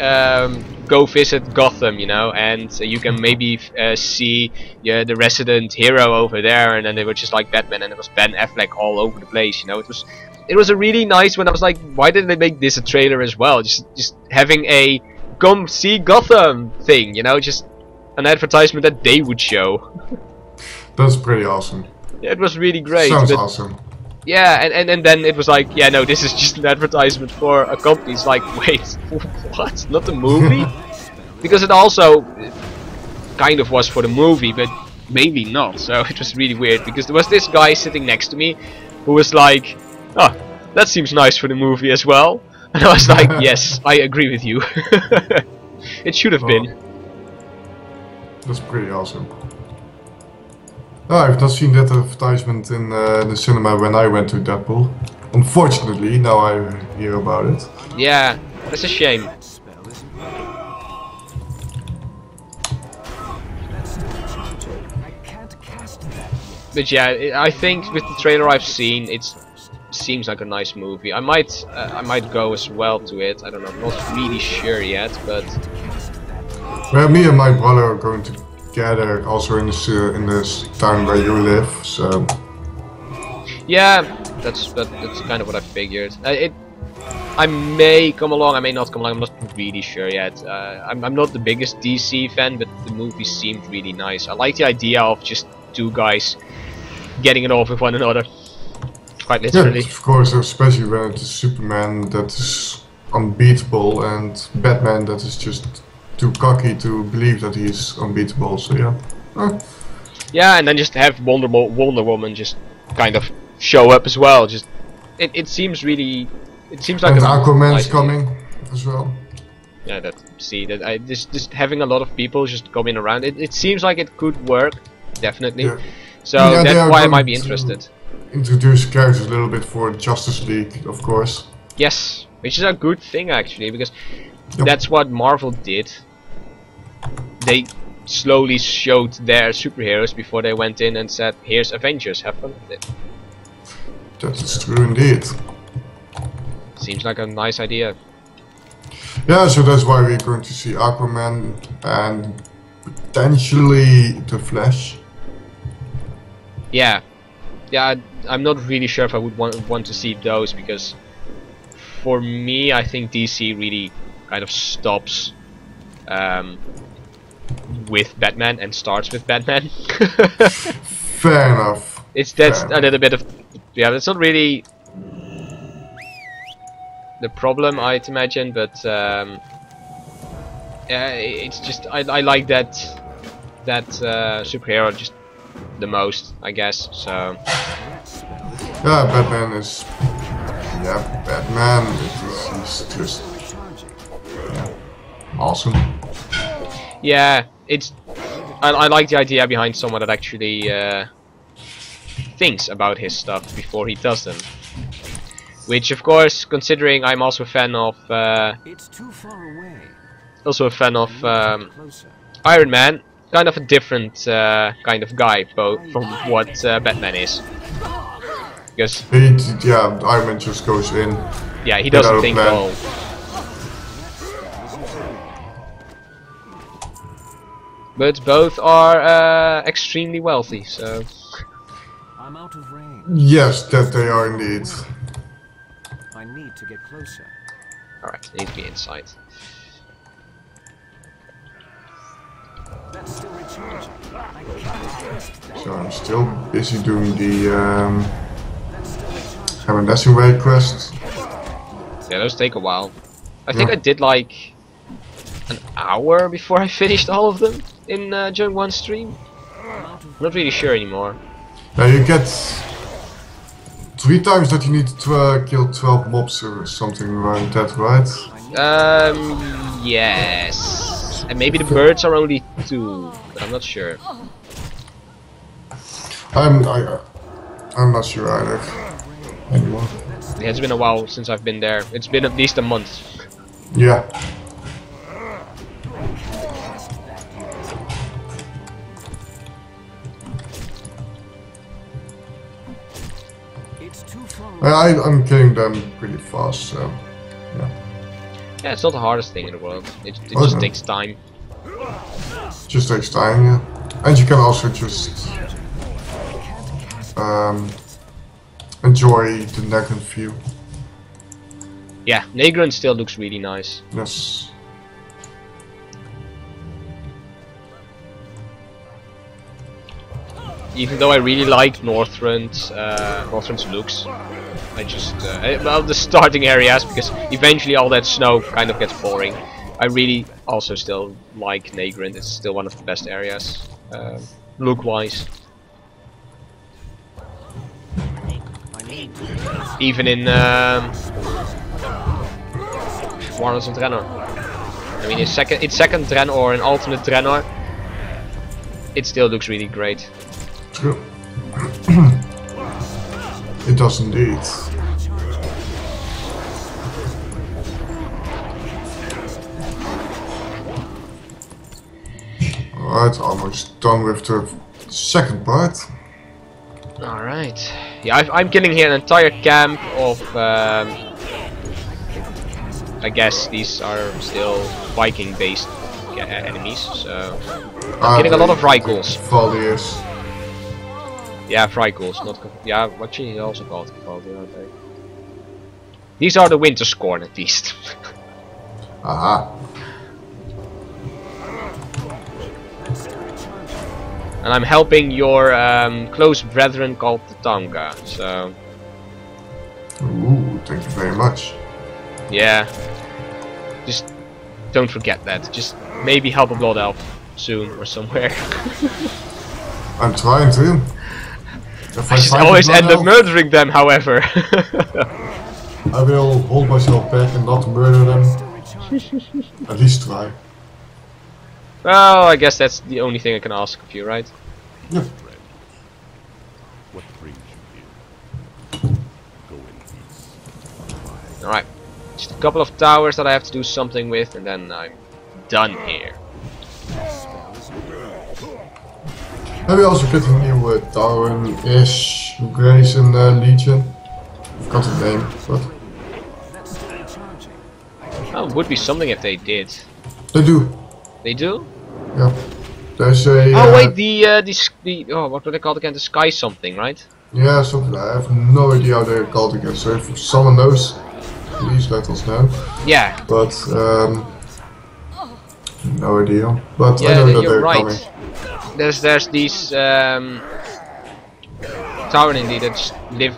Speaker 1: go visit Gotham, you know, and you can maybe see the resident hero over there, and then they were just like Batman, and it was Ben Affleck all over the place, you know. It was a really nice one. I was like, why didn't they make this a trailer as well? Just having a come see Gotham thing, you know, just an advertisement that they would show.
Speaker 2: That's pretty awesome.
Speaker 1: Yeah, it was really great.
Speaker 2: Sounds awesome.
Speaker 1: Yeah, and then it was like, yeah, no, this is just an advertisement for a company. It's like, wait, what? Not the movie? Because it also kind of was for the movie, but maybe not. So it was really weird, because there was this guy sitting next to me who was like, oh, that seems nice for the movie as well. And I was like, yes, I agree with you. It should have been.
Speaker 2: That's pretty awesome. Oh, I've not seen that advertisement in the cinema when I went to Deadpool. Unfortunately, now I hear about it.
Speaker 1: Yeah, that's a shame.
Speaker 3: That spell isn't That's still recharging. I can't cast that yet.
Speaker 1: But yeah, I think with the trailer I've seen, it seems like a nice movie. I might go as well to it. I don't know, I'm not really sure yet, but
Speaker 2: Well, me and my brother are going together also in this town where you live, so...
Speaker 1: yeah, that's kind of what I figured. I may come along, I may not come along. I'm not really sure yet. I'm not the biggest DC fan, but the movie seemed really nice. I like the idea of just two guys getting it off with one another, quite literally.
Speaker 2: Yeah, of course, especially when it is Superman that is unbeatable and Batman that is just too cocky to believe that he's unbeatable. So yeah.
Speaker 1: Yeah, and then just have Wonder Woman just kind of show up as well. Just it seems really. It seems like
Speaker 2: and
Speaker 1: a
Speaker 2: Aquaman's
Speaker 1: nice
Speaker 2: coming
Speaker 1: idea
Speaker 2: as well.
Speaker 1: Yeah, just having a lot of people just coming around. It seems like it could work, definitely.
Speaker 2: Yeah.
Speaker 1: So
Speaker 2: Yeah, they
Speaker 1: that's
Speaker 2: are
Speaker 1: why I
Speaker 2: going
Speaker 1: might be
Speaker 2: to
Speaker 1: interested.
Speaker 2: Introduce characters a little bit for Justice League, of course.
Speaker 1: Yes, which is a good thing actually, because
Speaker 2: Yep.
Speaker 1: that's what Marvel did. They slowly showed their superheroes before they went in and said, "Here's Avengers, have fun with it."
Speaker 2: That is true indeed.
Speaker 1: Seems like a nice idea.
Speaker 2: Yeah, so that's why we're going to see Aquaman and potentially the Flash.
Speaker 1: Yeah, I'm not really sure if I would want to see those, because for me, I think DC really kind of stops with Batman and starts with Batman.
Speaker 2: Fair enough.
Speaker 1: That's a little bit of, yeah, that's not really the problem, I'd imagine, but yeah, it's just I like that superhero just the most, I guess. So
Speaker 2: Yeah, Batman is... Yeah, Batman is just... Yeah, awesome.
Speaker 1: yeah, I like the idea behind someone that actually thinks about his stuff before he does them. Which, of course, considering I'm also a fan of
Speaker 3: It's too far away. Closer.
Speaker 1: Iron Man, kind of a different kind of guy, both from what Batman is. Because
Speaker 2: Yeah, Iron Man just goes in.
Speaker 1: yeah, he
Speaker 2: without
Speaker 1: doesn't
Speaker 2: a
Speaker 1: think at
Speaker 2: plan.
Speaker 1: all. But both are extremely wealthy, so
Speaker 3: I'm out of range.
Speaker 2: Yes, that they are indeed.
Speaker 3: I need to get closer.
Speaker 1: alright, need to be inside.
Speaker 3: That's still recharging. I can't cast that.
Speaker 2: So I'm still busy doing the
Speaker 3: That's still recharging.
Speaker 2: Harmonizing Way quest.
Speaker 1: Yeah, those take a while. I think
Speaker 2: Yeah.
Speaker 1: I did like an hour before I finished all of them in during one stream. I'm not really sure anymore.
Speaker 2: Now you get 3 times that you need to kill 12 mobs or something around that, right?
Speaker 1: Yes. And maybe the birds are only 2, but I'm not sure.
Speaker 2: I'm not sure either. Anymore.
Speaker 1: Yeah, it's been a while since I've been there. It's been at least a month.
Speaker 2: Yeah.
Speaker 3: It's too far away.
Speaker 2: I'm killing them pretty fast, so yeah.
Speaker 1: Yeah, it's not the hardest thing in the world. It
Speaker 2: Oh,
Speaker 1: just
Speaker 2: no.
Speaker 1: takes time.
Speaker 2: Just takes time, yeah. And you can also just enjoy the Negrin view.
Speaker 1: Yeah, Negron still looks really nice.
Speaker 2: Yes.
Speaker 1: Even though I really like Northrend's looks, I just well, the starting areas, because eventually all that snow kind of gets boring. I really also still like Negrin. It's still one of the best areas, look-wise. Even in Warlords of Draenor. I mean, in second Draenor or an alternate Draenor, it still looks really great.
Speaker 2: True. It does indeed. Alright, almost done with the second part.
Speaker 1: Alright. Yeah, I'm killing here an entire camp of I guess these are still Viking based enemies, so I'm getting a lot of Vrykels.
Speaker 2: Valiers.
Speaker 1: Yeah, Vrykels, not yeah, what she also called Cavalry, aren't they? These are the Winter Scorn at least.
Speaker 2: Aha.
Speaker 1: And I'm helping your close brethren called the Tonga, so...
Speaker 2: Ooh, thank you very much.
Speaker 1: Yeah. Just don't forget that. Just maybe help a Blood Elf soon or somewhere.
Speaker 2: I'm trying to. If
Speaker 1: I just always end up murdering them, however.
Speaker 2: I will hold myself back and not murder them. At least try.
Speaker 1: Well, I guess that's the only thing I can ask of you, right?
Speaker 2: Yeah.
Speaker 4: What brings you here? Go in peace.
Speaker 1: Alright. Just a couple of towers that I have to do something with, and then I'm done here.
Speaker 2: Maybe also continue with Darwin-ish Grace and Legion. Forgot the name, but...
Speaker 1: Oh, it would be something if they did.
Speaker 2: They do.
Speaker 1: They do?
Speaker 2: Yeah. There's a...
Speaker 1: Oh wait, the oh, what were they called again? The Sky something, right?
Speaker 2: Yeah, something. I have no idea how they're called again, so if someone knows, please let us know.
Speaker 1: Yeah.
Speaker 2: But, no idea. But
Speaker 1: Yeah,
Speaker 2: I know that
Speaker 1: you're
Speaker 2: they're
Speaker 1: right.
Speaker 2: coming.
Speaker 1: There's these Tauren that just live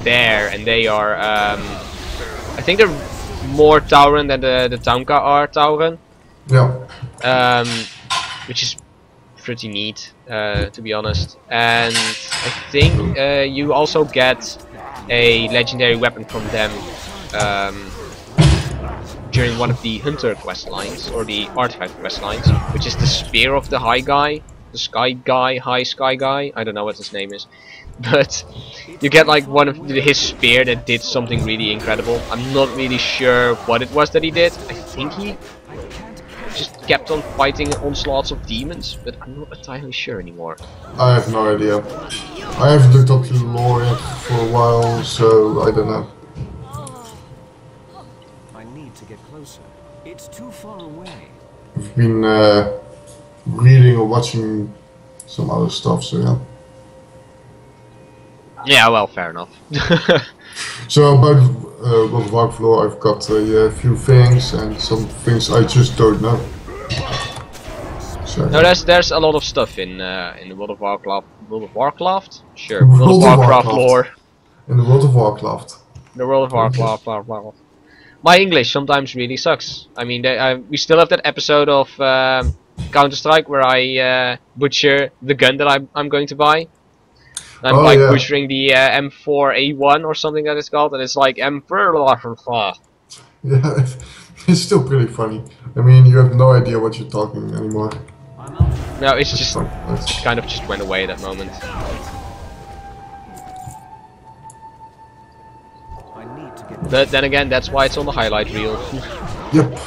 Speaker 1: there, and they are I think they're more Tauren than the Taunka are Tauren.
Speaker 2: Yeah.
Speaker 1: Which is pretty neat, to be honest. And I think you also get a legendary weapon from them during one of the Hunter quest lines, or the Artifact quest lines, which is the Spear of the High Guy. The Sky Guy, High Sky Guy, I don't know what his name is, but you get like one of his spear that did something really incredible. I'm not really sure what it was that he did. I think he just kept on fighting onslaughts of demons, but I'm not entirely sure anymore.
Speaker 2: I have no idea. I haven't looked up the lore yet for a while, so I don't know.
Speaker 3: I need to get closer. It's too far away.
Speaker 2: I've been reading or watching some other stuff, so yeah.
Speaker 1: Yeah, well, fair enough.
Speaker 2: So about World of Warcraft lore, I've got a few things, and some things I just don't know. So,
Speaker 1: No, there's a lot of stuff in the World of Warcraft. World of Warcraft? Sure. World of Warcraft lore.
Speaker 2: In the World of Warcraft.
Speaker 1: The World of Warcraft. My English sometimes really sucks. I mean, we still have that episode of Counter-Strike where I butcher the gun that I'm going to buy. I'm like butchering the M4A1 or something that it's called, and it's like M4.
Speaker 2: Yeah, it's still pretty funny. I mean, you have no idea what you're talking anymore.
Speaker 1: No, it's just it kind of just went away at that moment. But then again, that's why it's on the highlight reel.
Speaker 2: Yep.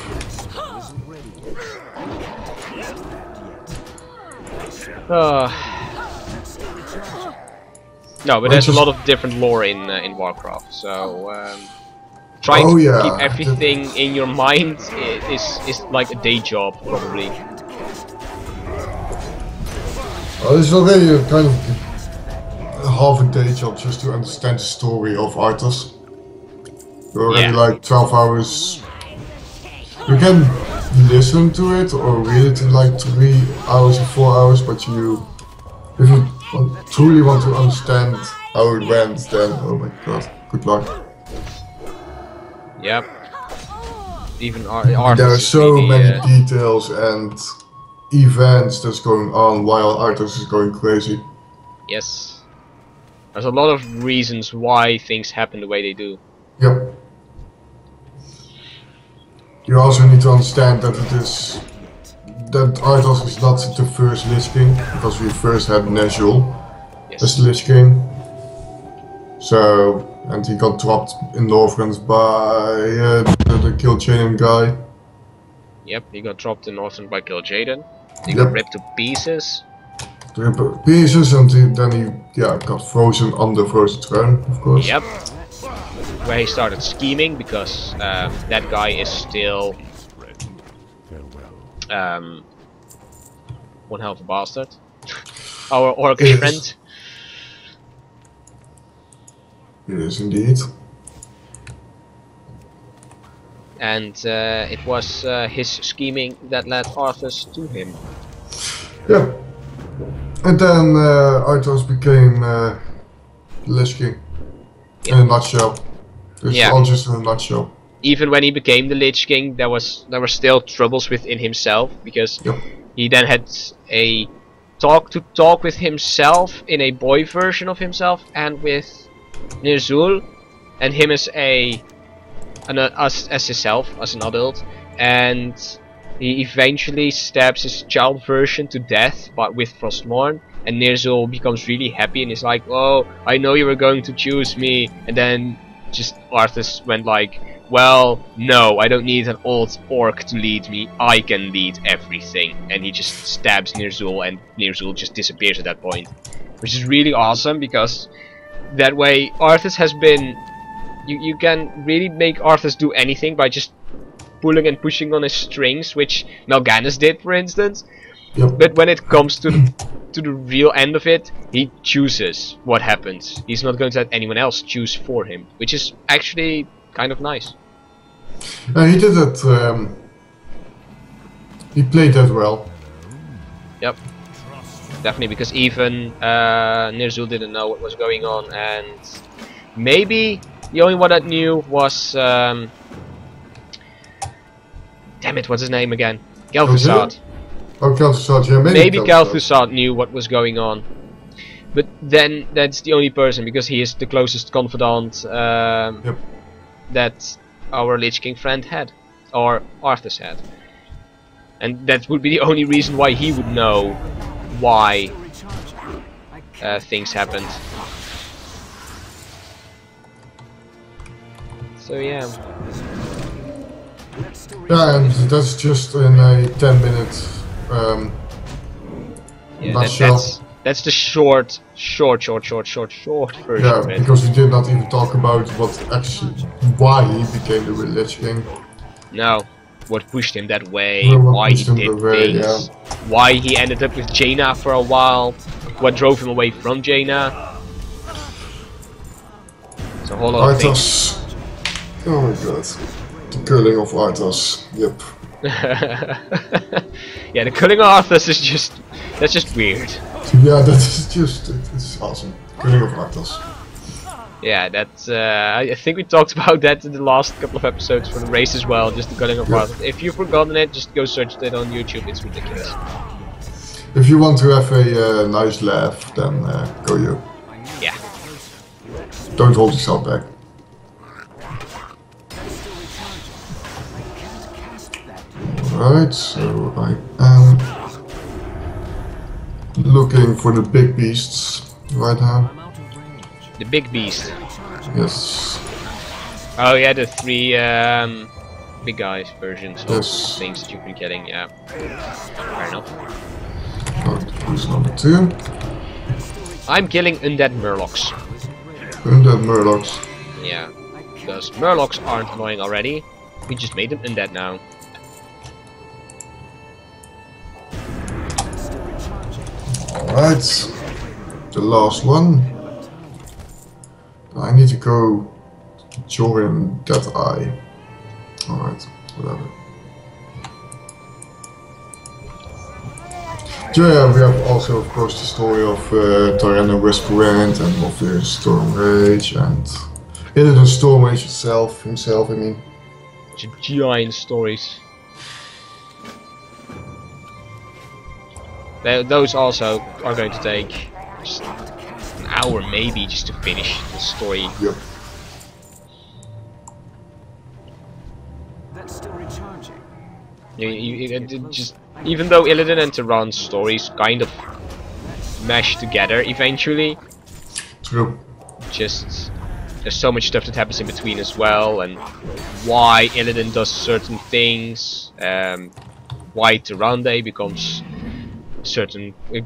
Speaker 1: No, but there's a lot of different lore in Warcraft, so trying to keep everything in your mind is like a day job, probably.
Speaker 2: Well, it's already a kind of half a day job just to understand the story of Arthas. You're already like 12 hours. You can listen to it or read it in like 3 hours or 4 hours, but if you truly want to understand how it went, then oh my god, good luck.
Speaker 1: Yep. Even Arthas.
Speaker 2: There are so
Speaker 1: really,
Speaker 2: many details and events that's going on while Arthas is going crazy.
Speaker 1: Yes. There's a lot of reasons why things happen the way they do.
Speaker 2: Yep. You also need to understand that that Arthas is not the first Lich King, because we first had Nezhul as the Lich King. So, and he got dropped in Northrend by the Kil'jaeden guy.
Speaker 1: Yep, he got dropped in Northrend by Kil'jaeden. He got ripped to pieces.
Speaker 2: Pieces, and then he got frozen on the frozen throne, of course.
Speaker 1: Yep. Where he started scheming, because that guy is still one hell of a bastard. Our orcish friend.
Speaker 2: Yes, indeed.
Speaker 1: And it was his scheming that led Arthas to him.
Speaker 2: Yeah. And then Arthas became Lich King. In a nutshell. It's all just in a nutshell.
Speaker 1: Even when he became the Lich King, there were still troubles within himself, because he then had a talk with himself in a boy version of himself, and with Ner'zhul, and him as as himself, as an adult, and he eventually stabs his child version to death, but with Frostmourne, and Ner'zhul becomes really happy and is like, "Oh, I know you were going to choose me," and then just Arthas went like, "Well, no, I don't need an old orc to lead me, I can lead everything," and he just stabs Ner'zhul, and Ner'zhul just disappears at that point, which is really awesome, because that way Arthas has been, you can really make Arthas do anything by just pulling and pushing on his strings, which Mal'Ganis did, for instance. But when it comes to the real end of it, he chooses what happens. He's not going to let anyone else choose for him, which is actually kind of nice.
Speaker 2: He did that. He played that well.
Speaker 1: Yep, definitely, because even Ner'zhul didn't know what was going on, and maybe the only one that knew was damn it, what's his name again? Kel'Thuzad.
Speaker 2: Oh, Kel'Thuzad, yeah,
Speaker 1: maybe Kel'Thuzad knew what was going on. But then that's the only person, because he is the closest confidant that our Lich King friend had, or Arthas had. And that would be the only reason why he would know why things happened. So yeah.
Speaker 2: Yeah, and that's just in a 10-minute nutshell.
Speaker 1: That's the short version of it.
Speaker 2: Because we did not even talk about why he became the Lich King.
Speaker 1: No, what pushed him that way, why he did things, why he ended up with Jaina for a while, what drove him away from Jaina. It's a whole lot of things.
Speaker 2: Oh my god. The culling of Arthas, yep.
Speaker 1: Yeah, the culling of Arthas is just, that's just weird.
Speaker 2: Yeah, that is just, it's awesome. Culling of Arthas.
Speaker 1: Yeah, that's, I think we talked about that in the last couple of episodes for the race as well, just the culling of Arthas. If you've forgotten it, just go search it on YouTube, it's ridiculous.
Speaker 2: If you want to have a nice laugh, then go you.
Speaker 1: Yeah.
Speaker 2: Don't hold yourself back. Alright, so I am looking for the big beasts right now.
Speaker 1: The big beast.
Speaker 2: Yes.
Speaker 1: Oh yeah, the 3 big guys versions of things that you've been getting, yeah. Fair enough.
Speaker 2: Who's number 2?
Speaker 1: I'm killing undead Murlocs.
Speaker 2: Undead Murlocs.
Speaker 1: Yeah, because Murlocs aren't annoying already. We just made them undead now.
Speaker 2: Alright, the last one. I need to go join that eye. Alright, whatever. So yeah, we have also of course the story of Tyrannus Whisperwind and Morpheus Stormrage and Illidan Stormrage himself, I mean.
Speaker 1: Giant stories. Those also are going to take just an hour maybe just to finish the story.
Speaker 2: Yep.
Speaker 3: That's still recharging.
Speaker 1: Just even though Illidan and Tehran's stories kind of mesh together eventually,
Speaker 2: True.
Speaker 1: just there's so much stuff that happens in between as well, and why Illidan does certain things, why Tyrande becomes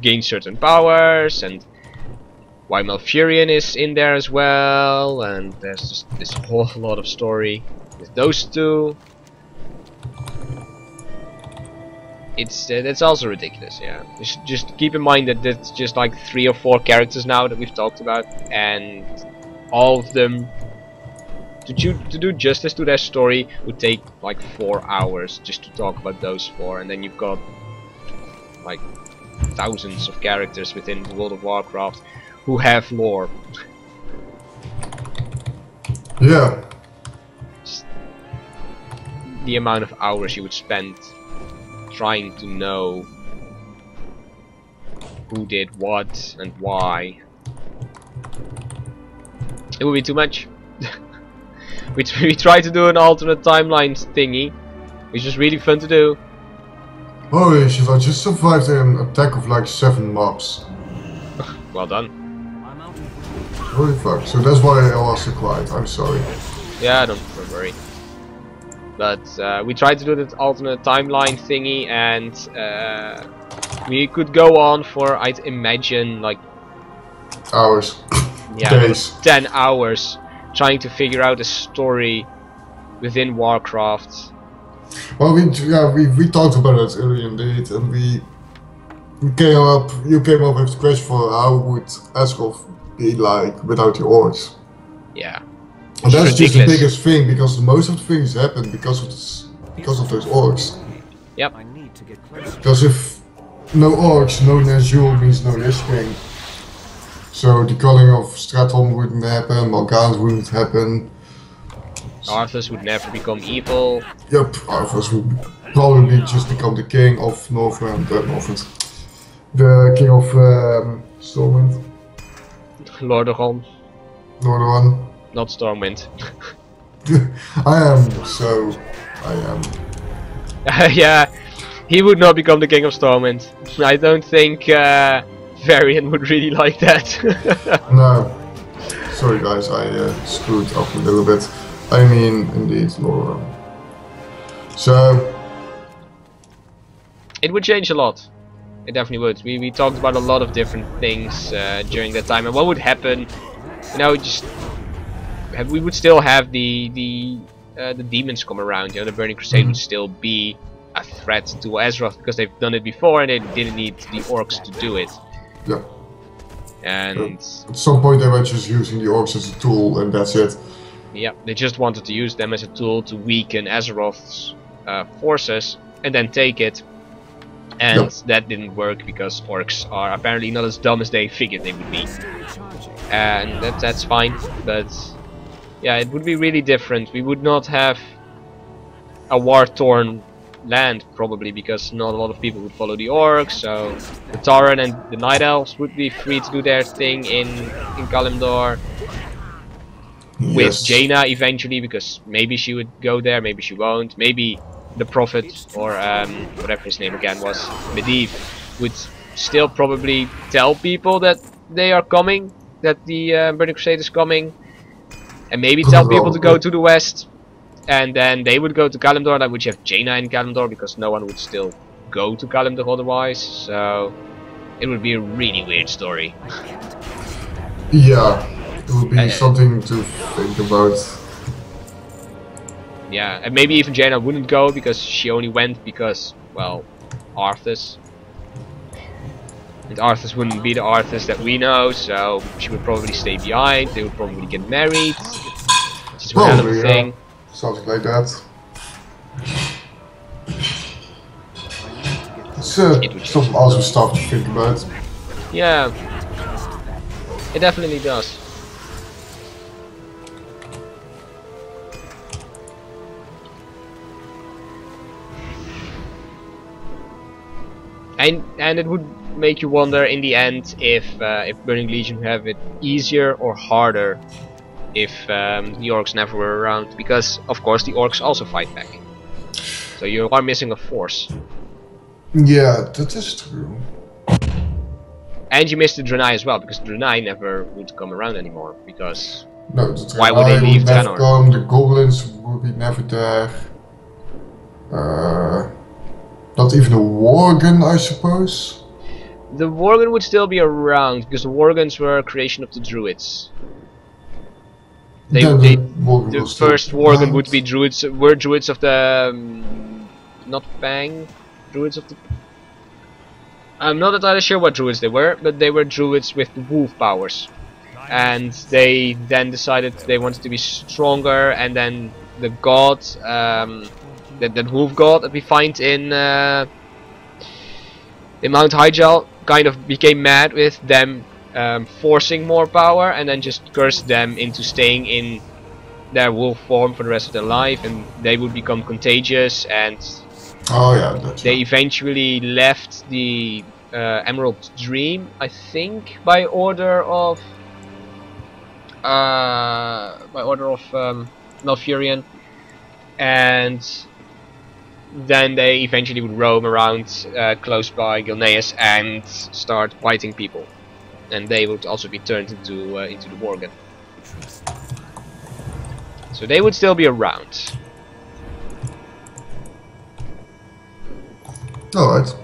Speaker 1: gains certain powers, and why Malfurion is in there as well, and there's just this whole lot of story with those two. It's also ridiculous, yeah. Just keep in mind that that's just like 3 or 4 characters now that we've talked about, and all of them to do justice to their story would take like 4 hours just to talk about those 4, and then you've got like thousands of characters within the World of Warcraft who have lore.
Speaker 2: Yeah.
Speaker 1: Just the amount of hours you would spend trying to know who did what and why. It would be too much. we tried to do an alternate timeline thingy, which was really fun to do.
Speaker 2: Holy shit, I just survived an attack of like 7 mobs.
Speaker 1: Well done.
Speaker 3: I'm out of
Speaker 2: Holy fuck, so that's why I was so quiet, I'm sorry.
Speaker 1: Yeah, don't worry. But we tried to do that alternate timeline thingy, and we could go on for, I'd imagine, like
Speaker 2: Hours.
Speaker 1: yeah,
Speaker 2: Days.
Speaker 1: 10 hours trying to figure out a story within Warcraft.
Speaker 2: Well, we talked about it earlier indeed, and you came up with the question for how would Azeroth be like without the orcs.
Speaker 1: Yeah.
Speaker 2: And that's just the
Speaker 1: ridiculous.
Speaker 2: biggest thing, because most of the things happen because of those orcs.
Speaker 1: Yep.
Speaker 3: I need to get closer.
Speaker 2: Because if no orcs, no Nazgul means no Lich King. So the culling of Stratholm wouldn't happen, Mal'Ganis wouldn't happen.
Speaker 1: Arthas would never become evil.
Speaker 2: Yep, Arthas would probably just become the king of Northrend, the king of Stormwind,
Speaker 1: Lordaeron,
Speaker 2: Northern.
Speaker 1: not Stormwind.
Speaker 2: I am.
Speaker 1: Yeah, he would not become the king of Stormwind. I don't think Varian would really like that.
Speaker 2: No. Sorry guys, I screwed up a little bit. I mean, indeed, Laura. So...
Speaker 1: It would change a lot. It definitely would. We talked about a lot of different things during that time, and what would happen, you know, we would still have the demons come around. You know, the Burning Crusade would still be a threat to Azeroth because they've done it before and they didn't need the orcs to do it.
Speaker 2: Yeah.
Speaker 1: And
Speaker 2: at some point they were just using the orcs as a tool, and that's it.
Speaker 1: yeah, they just wanted to use them as a tool to weaken Azeroth's forces and then take it. And that didn't work because orcs are apparently not as dumb as they figured they would be. And that's fine, but yeah, it would be really different. We would not have a war-torn land probably, because not a lot of people would follow the orcs, so the Tauren and the Night Elves would be free to do their thing in Kalimdor. With Jaina eventually, because maybe she would go there, maybe she won't. Maybe the Prophet, or whatever his name again was, Medivh, would still probably tell people that they are coming, that the Burning Crusade is coming, and maybe tell people to go to the west, and then they would go to Kalimdor. That would have Jaina in Kalimdor, because no one would still go to Kalimdor otherwise. So it would be a really weird story.
Speaker 2: Yeah, it would be something to think about.
Speaker 1: Yeah, and maybe even Jaina wouldn't go, because she only went because, well, Arthas. And Arthas wouldn't be the Arthas that we know, so she would probably stay behind. They would probably get married. Just one hell of a thing.
Speaker 2: Something like that. It's some awesome stuff to think about.
Speaker 1: Yeah, it definitely does. And it would make you wonder in the end if Burning Legion would have it easier or harder if the orcs never were around, because of course the orcs also fight back. So you are missing a force.
Speaker 2: Yeah, that is true.
Speaker 1: And you missed the Draenei as well, because Draenei never would come around anymore, because
Speaker 2: No, the
Speaker 1: why would they
Speaker 2: Draenei
Speaker 1: leave
Speaker 2: never
Speaker 1: Draenor?
Speaker 2: come, the goblins would be never there. Not even a worgen, I suppose.
Speaker 1: The Worgen would still be around, because the Worgens were a creation of the Druids.
Speaker 2: Worgen
Speaker 1: The
Speaker 2: will still
Speaker 1: first
Speaker 2: be
Speaker 1: Worgen
Speaker 2: around.
Speaker 1: would be Druids, were Druids of the... not Fang, Druids of the... I'm not entirely sure what Druids they were, but they were Druids with the wolf powers. And they then decided they wanted to be stronger, and then the god, that wolf god that we find in Mount Hyjal, kind of became mad with them forcing more power, and then just cursed them into staying in their wolf form for the rest of their life, and they would become contagious, and
Speaker 2: Oh yeah, that's
Speaker 1: they eventually left the Emerald Dream, I think, by order of Malfurion, and then they eventually would roam around close by Gilneas and start fighting people, and they would also be turned into the Worgen. So they would still be around.
Speaker 2: alright.